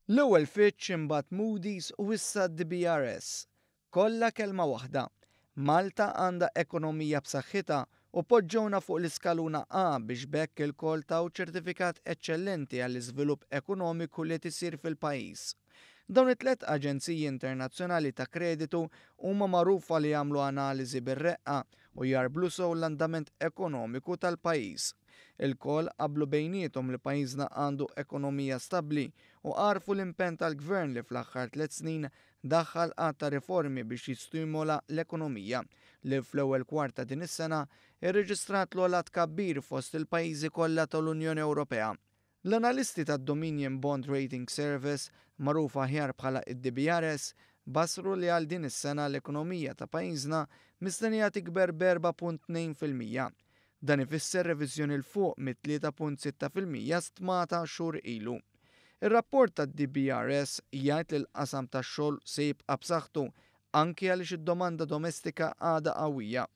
L-ewwel Fitch imbagħad Moody's u issa DBRS. Kollha kelma waħda. Malta għandha ekonomija b'saħħitha u poġġewna fuq l-iskaluna A biex bekk il-kol taw ċertifikat eċċellenti għall-iżvilupp ekonomiku li tisir fil-pajjiż. Dawn it-tlet aġenziji internazzjonali ta' kreditu huma magħrufa li jagħmlu analiżi bir-reqqa u jarblu sew l-andament ekonomiku tal-pajjiż. Il-kol qablu bejniethom li pajjiżna għandu ekonomija stabbli u għarfu l-impenn tal-gvern li fl-aħħar 3 snin daħħal ta' riformi biex jistimula l-ekonomija li fl-ewwel kwarta din is-sena irreġistrat l-ogħla tkabbir fost il-pajjiżi kollha tal-Unjoni Ewropea. L-analisti tad-Dominion Bond Rating Service, magħrufa aħjar bħala id-DBRS, basru li għal din is-sena l-ekonomija ta' pajjiżna mistennija tikber b'4.2%. Dan ifisser reviżjoni l fuq mit-3.6% stmata xhur ilu. Ir-rapport tad-DBRS jgħid li l-qasam tax-xogħol se jibqa' b'saħħtu anke għaliex id-domanda domestika għadha qawwija.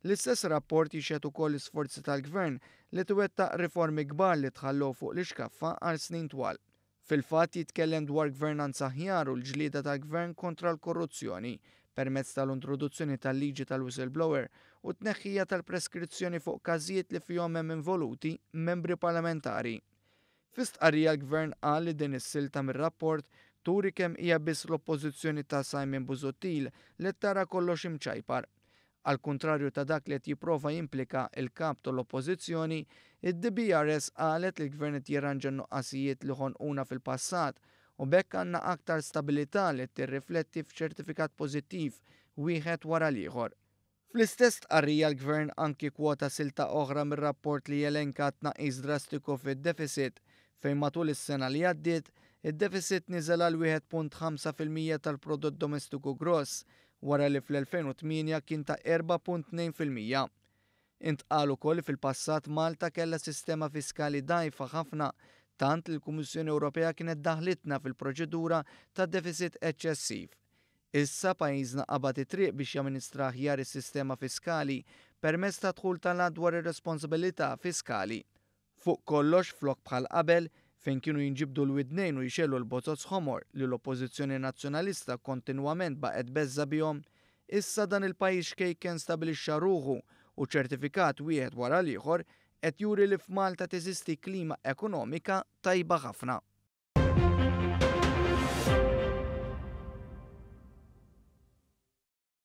L-istess rapport jixed ukoll l-isforzi tal-gvern li twettaq riformi kbar li tħallew fuq l-iskaffa għal snin twal. Fil-fatt jitkellem dwar gvernanza aħjar u l-ġlieda tal-gvern kontra l-korruzzjoni permezz tal-introduzzjoni tal-liġi tal-whistleblower u tneħħija tal-preskrizzjoni fuq każijiet li fihom hemm involuti membri parlamentari. Fi-stqarrija l-gvern qal li din is-silta mir-rapport turi kemm hija biss l-oppożizzjoni ta' Simon Busuttil li tara kollox imċajpar. Al kontrarju ta' dak li qed jipprova jimplika il-kap tal-oppożizzjoni, id-DBRS qalet li l-gvern qed jirranġa n-nuqqasijiet li ħonquna fil-passat u bekk għandna aktar stabilità li tirrifletti f'ċertifikat pożittiv wieħed wara l-ieħor. Fl-istess tqarrija l-gvern anki kwota silta oħra mir-rapport li jelenka tnaqqis drastiku fid-deficit fejn matul is-sena li għaddiet id-deficit niżel għal 1.5% tal-prodott domestiku gross wara li fl-2008 kien ta' 4.2%. Intqal ukoll fil-passat Malta kellha sistema fiskali dgħajfa ħafna tant li l-Kummissjoni Ewropea kienet daħlitna fil-proċedura ta' deficit eċċessiv. Issa pajjiżna qabad it-triq biex jamministra aħjar is-sistema fiskali permezz ta' dħul tal dwar ir-responsabilità fiskali. Fuq kollox flok bħal qabel fejn kienu jinġibdu l-widnejn u jxellu l-bozzozz ħomor li l-oppożizzjoni nazzjonalista kontinwament baqgħet beżża bihom, issa dan il-pajjiż xkejken stabbilixxa ruħu u ċertifikat wieħed wara l-ieħor qed juri li f'Malta teżisti klima ekonomika tajba ħafna.